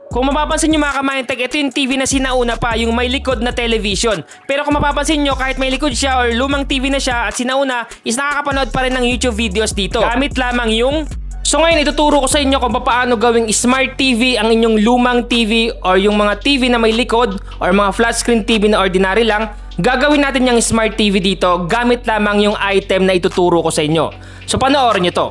Kung mapapansin nyo mga kamahintek, ito yung TV na sinauna pa, yung may likod na television. Pero kung mapapansin nyo, kahit may likod siya or lumang TV na siya at sinauna, is nakakapanood pa rin ng YouTube videos dito. Gamit lamang yung... So ngayon, ituturo ko sa inyo kung paano gawing Smart TV ang inyong lumang TV or yung mga TV na may likod or mga flat screen TV na ordinary lang. Gagawin natin yung Smart TV dito gamit lamang yung item na ituturo ko sa inyo. So panoorin nyo to.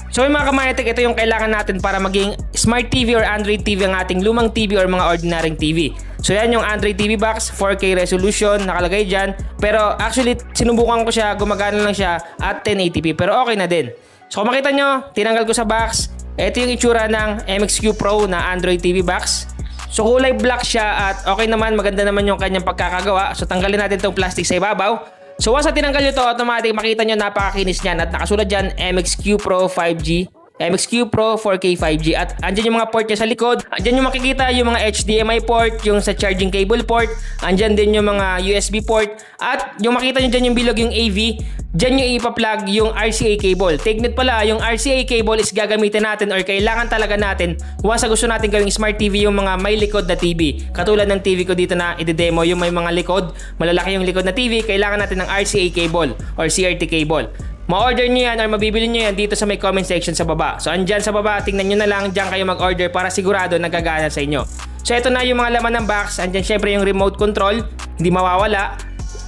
So yung mga kamahitek, ito yung kailangan natin para maging Smart TV or Android TV ang ating lumang TV or mga ordinary TV. So yan yung Android TV box, 4K resolution, nakalagay dyan. Pero actually, sinubukan ko siya, gumagana lang siya at 1080p, pero okay na din. So kung makita nyo, tinanggal ko sa box. Ito yung itsura ng MXQ Pro na Android TV box. So kulay black siya at okay naman, maganda naman yung kanyang pagkakagawa. So tanggalin natin itong plastic sa ibabaw. So once na tinanggal nyo to, automatic makita nyo napakakinis niyan at nakasulat dyan MXQ Pro 5G, MXQ Pro 4K 5G at andyan yung mga port niya sa likod. Andyan yung makikita yung mga HDMI port, yung sa charging cable port, andyan din yung mga USB port at yung makita nyo dyan yung bilog yung AV, dyan yung ipa-plug yung RCA cable. Take note pala, yung RCA cable is gagamitin natin or kailangan talaga natin once na gusto natin gawing Smart TV yung mga may likod na TV. Katulad ng TV ko dito na i-demo, yung may mga likod, malalaki yung likod na TV, kailangan natin ng RCA cable or CRT cable. Ma-order nyo yan or mabibili nyo yan dito sa may comment section sa baba. So andyan sa baba, tingnan nyo na lang, dyan kayo mag-order para sigurado nagagana sa inyo. So ito na yung mga laman ng box. Andyan syempre yung remote control, hindi mawawala.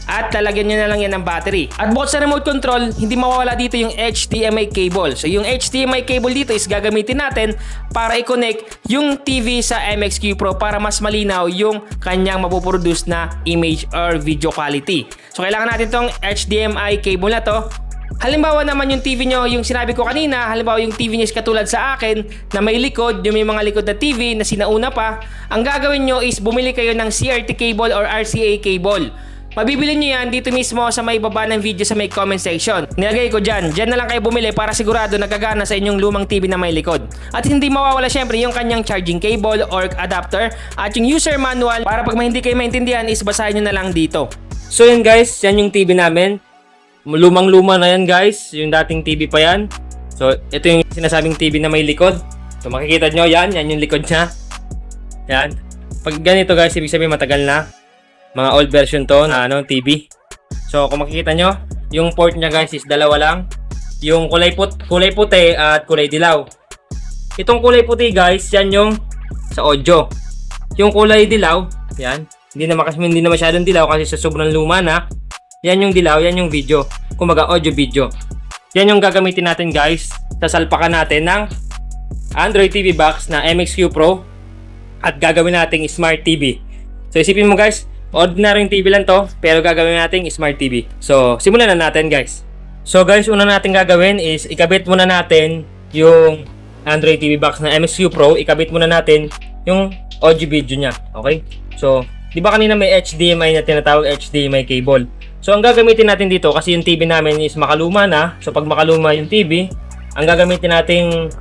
At lalagyan nyo na lang yan ng battery. At bukod sa remote control, hindi mawawala dito yung HDMI cable. So yung HDMI cable dito is gagamitin natin para i-connect yung TV sa MXQ Pro para mas malinaw yung kanyang mapuproduce na image or video quality. So kailangan natin tong HDMI cable na to. Halimbawa naman yung TV nyo, yung sinabi ko kanina, halimbawa yung TV nyo is katulad sa akin na may likod, yung may mga likod na TV na sinauna pa, ang gagawin nyo is bumili kayo ng CRT cable or RCA cable. Mabibili nyo yan dito mismo sa may baba ng video sa may comment section. Nilagay ko dyan, dyan na lang kayo bumili para sigurado nagagana sa inyong lumang TV na may likod. At hindi mawawala syempre yung kanyang charging cable or adapter at yung user manual para pag hindi kayo maintindihan is basahin nyo na lang dito. So yun guys, yan yung TV namin. Lumang-luma na yan guys, yung dating TV pa yan. So ito yung sinasabing TV na may likod. So makikita nyo yan yung likod nya. Yan. Pag ganito guys, ibig sabihin matagal na. Mga old version to na TV. So kung makikita nyo, yung port nya guys is dalawa lang. Yung kulay puti at kulay dilaw. Itong kulay puti guys, yan yung sa audio. Yung kulay dilaw, yan. Hindi na masyadong dilaw kasi sa sobrang luma na. Yan yung dilaw, yan yung video. Kumbaga audio video. Yan yung gagamitin natin guys. Sasalpakan natin ng Android TV box na MXQ Pro at gagawin nating Smart TV. So isipin mo guys, ordinary TV lang to, pero gagawin nating Smart TV. So simulan na natin guys. So guys, una natin gagawin is ikabit muna natin yung Android TV box na MXQ Pro. Ikabit muna natin yung audio video nya. Okay? So, di ba kanina may HDMI na tinatawag HDMI cable? So ang gagamitin natin dito kasi yung TV namin is makaluma na. So pag makaluma yung TV, ang gagamitin nating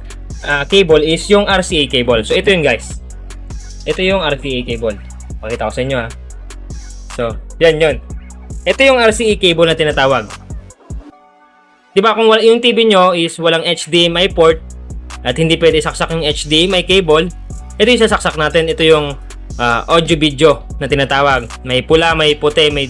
cable is yung RCA cable. So ito yun guys. Ito yung RCA cable. Pakita ko sa inyo ha. So yan yun. Ito yung RCA cable na tinatawag. Diba kung yung TV nyo is walang HDMI port at hindi pwede saksak yung HDMI cable, ito yung sasaksak natin. Ito yung audio video na tinatawag. May pula, may puti, may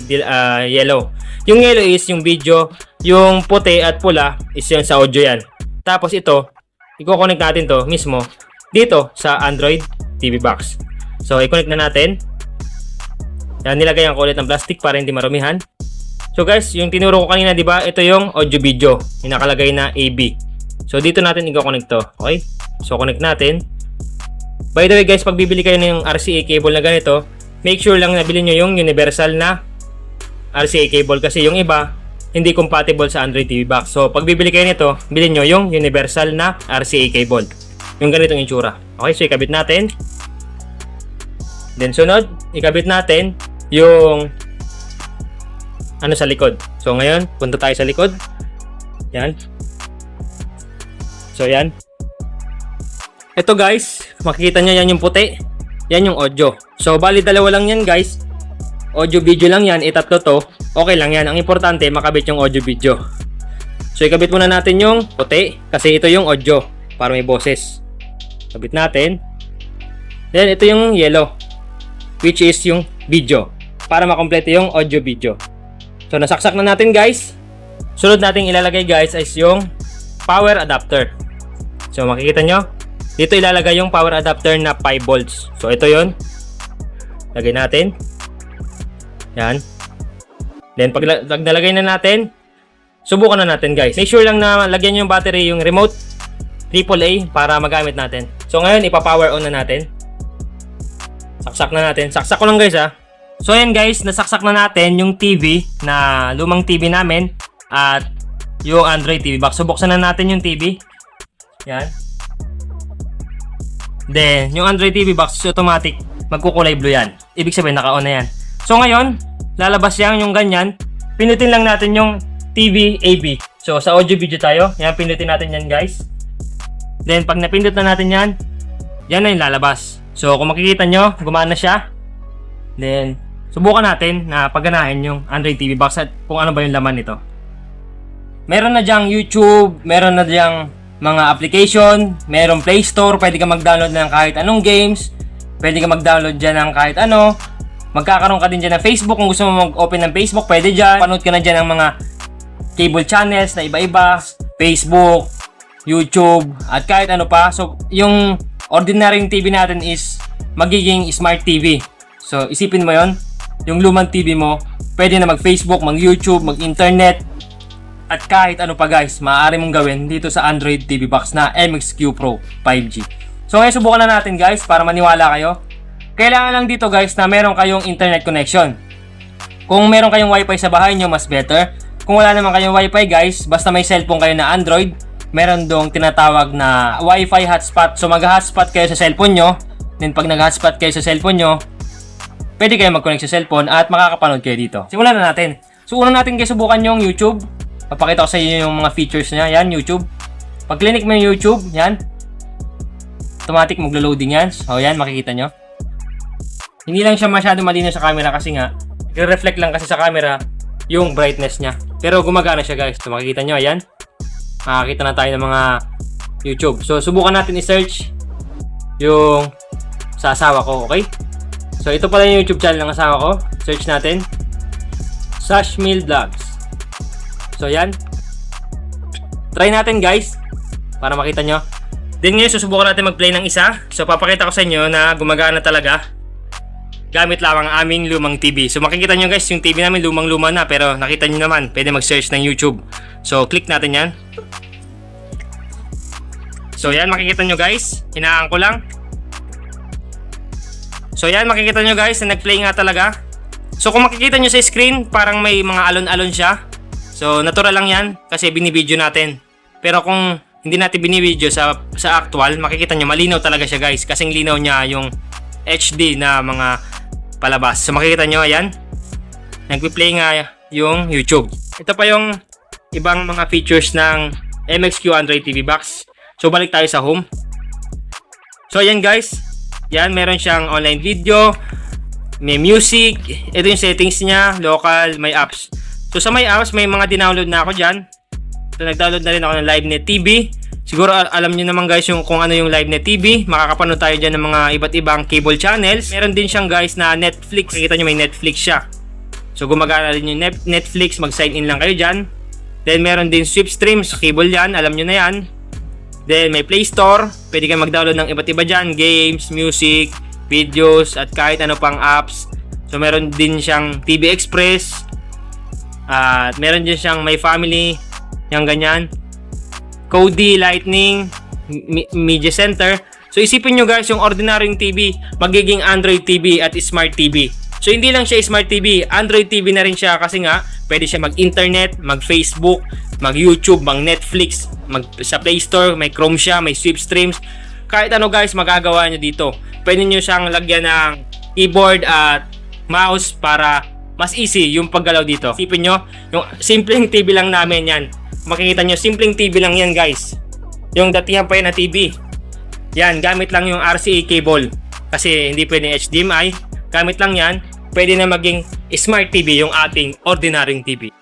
yellow. Yung yellow is yung video, yung puti at pula is yung sa audio yan. Tapos ito, i-connect natin to mismo dito sa Android TV box. So i-connect na natin. Yan, nilagay ko ulit ng plastic para hindi marumihan. So guys, yung tinuro ko kanina, di ba? Ito yung audio video. Yung nakalagay na AB. So dito natin i-connect to. Okay? So connect natin. By the way guys, pag bibili kayo ng RCA cable na ganito, make sure lang na bilhin nyo yung universal na RCA cable kasi yung iba hindi compatible sa Android TV box. So pag bibili kayo nito, bilhin nyo yung universal na RCA cable. Yung ganitong itsura. Okay, so ikabit natin. Then sunod, ikabit natin yung ano sa likod. So ngayon, punta tayo sa likod. Yan. So yan. Ito guys, makikita nyo yan yung puti. Yan yung audio. So bali dalawa lang yan guys. Audio video lang yan, itatlo to. Okay lang yan. Ang importante, makabit yung audio video. So ikabit muna natin yung puti kasi ito yung audio para may boses. Kabit natin. Then ito yung yellow, which is yung video, para makompleto yung audio video. So nasaksak na natin guys. Sunod natin ilalagay guys is yung power adapter. So makikita nyo, dito ilalagay yung power adapter na 5 volts. So ito yon, lagay natin. Yan. Then pag nalagay na natin, subukan na natin guys. Make sure lang na lagyan yung battery, yung remote AAA para magamit natin. So ngayon ipa-power on na natin. Saksak na natin. Saksak ko lang guys ha. So ayan guys, nasaksak na natin yung TV na lumang TV namin at yung Android TV box. So buksan na natin yung TV. Yan. Then yung Android TV box automatic magkukulay blue yan. Ibig sabihin naka-on na yan. So ngayon, lalabas yan yung ganyan. Pinutin lang natin yung TV AB. So sa audio video tayo. Yan, pinutin natin yan guys. Then pag napindot na natin yan, yan na yung lalabas. So kung makikita nyo, gumana siya. Then subukan natin na pagganahin yung Android TV box at kung ano ba yung laman nito. Meron na diyang YouTube, meron na diyang mga application, meron Play Store, pwede ka mag-download ng kahit anong games, pwede ka mag-download dyan ng kahit ano. Magkakaroon ka din dyan ng Facebook, kung gusto mo mag-open ng Facebook, pwede dyan. Panood ka na dyan ng mga cable channels na iba-iba, Facebook, YouTube, at kahit ano pa. So, yung ordinary TV natin is magiging smart TV. So, isipin mo yon, yung lumang TV mo, pwede na mag-Facebook, mag-YouTube, mag-internet, at kahit ano pa guys, maaari mong gawin dito sa Android TV box na MXQ Pro 5G. So, ngayon subukan na natin guys para maniwala kayo. Kailangan lang dito guys na meron kayong internet connection. Kung meron kayong wifi sa bahay nyo, mas better. Kung wala naman kayong wifi guys, basta may cellphone kayo na Android, meron dong tinatawag na wifi hotspot. So mag-hotspot kayo sa cellphone nyo. Then pag nag-hotspot kayo sa cellphone nyo, pwede kayo mag-connect sa cellphone at makakapanood kayo dito. Simulan na natin. So una natin guys, subukan yung YouTube. Papakita ko sa inyo yung mga features niya. Yan, YouTube. Pag clinic mo yung YouTube, yan. Automatic maglo-loading yan. So yan, makikita nyo. Hindi lang siya masyado malinaw sa camera kasi nga, i-reflect lang kasi sa camera yung brightness niya. Pero gumagana siya guys. So makikita nyo, ayan. Makakita na tayo ng mga YouTube. So subukan natin i-search yung sa asawa ko, okay? So ito pala yung YouTube channel ng asawa ko. Search natin. Sashmil Vlogs. So yan. Try natin guys para makita nyo. Then ngayon susubukan natin mag-play ng isa. So papakita ko sa inyo na gumagana talaga gamit lamang ang aming lumang TV. So makikita nyo guys, yung TV namin lumang-luma na, pero nakita nyo naman, pwede mag-search ng YouTube. So click natin yan. So yan, makikita nyo guys, hinaan ko lang. So yan, makikita nyo guys na nag-play nga talaga. So kung makikita nyo sa screen, parang may mga alon-alon siya. So natural lang yan kasi binibideo natin. Pero kung hindi natin binibideo sa actual, makikita nyo malinaw talaga siya guys, kasing linaw niya yung HD na mga palabas. So makikita nyo, ayan, nagpi-play nga yung YouTube. Ito pa yung ibang mga features ng MXQ Android TV box. So balik tayo sa home. So ayan guys, yan, meron siyang online video, may music, ito yung settings niya, local, may apps. So sa may apps, may mga dinownload na ako dyan. So nag-download na rin ako ng LiveNet TV. Siguro alam niyo naman guys yung kung ano yung LiveNet TV. Makakapanood tayo dyan ng mga iba't ibang cable channels. Meron din siyang guys na Netflix. Makikita nyo may Netflix siya. So gumagana rin yung Netflix. Mag-sign in lang kayo dyan. Then meron din Swift Stream sa cable yan. Alam nyo na yan. Then may Play Store. Pwede kayo mag-download ng iba't iba dyan. Games, music, videos, at kahit ano pang apps. So meron din siyang TV Express. At meron din siyang My Family. Yung ganyan. Kodi, Lightning, Media Center. So isipin nyo guys, yung ordinaryong TV magiging Android TV at Smart TV. So hindi lang siya Smart TV, Android TV na rin siya kasi nga pwede siya mag-internet, mag-Facebook, mag-YouTube, mag-Netflix, sa Play Store, may Chrome siya, may Swift Streams. Kahit ano guys, magagawa nyo dito. Pwede nyo siyang lagyan ng keyboard at mouse para mas easy yung paggalaw dito. Isipin nyo, yung simpleng TV lang namin yan. Makikita nyo, simpleng TV lang yan guys. Yung datihan pa yan na TV. Yan, gamit lang yung RCA cable. Kasi hindi pwedeng HDMI. Gamit lang yan. Pwede na maging Smart TV yung ating ordinaryong TV.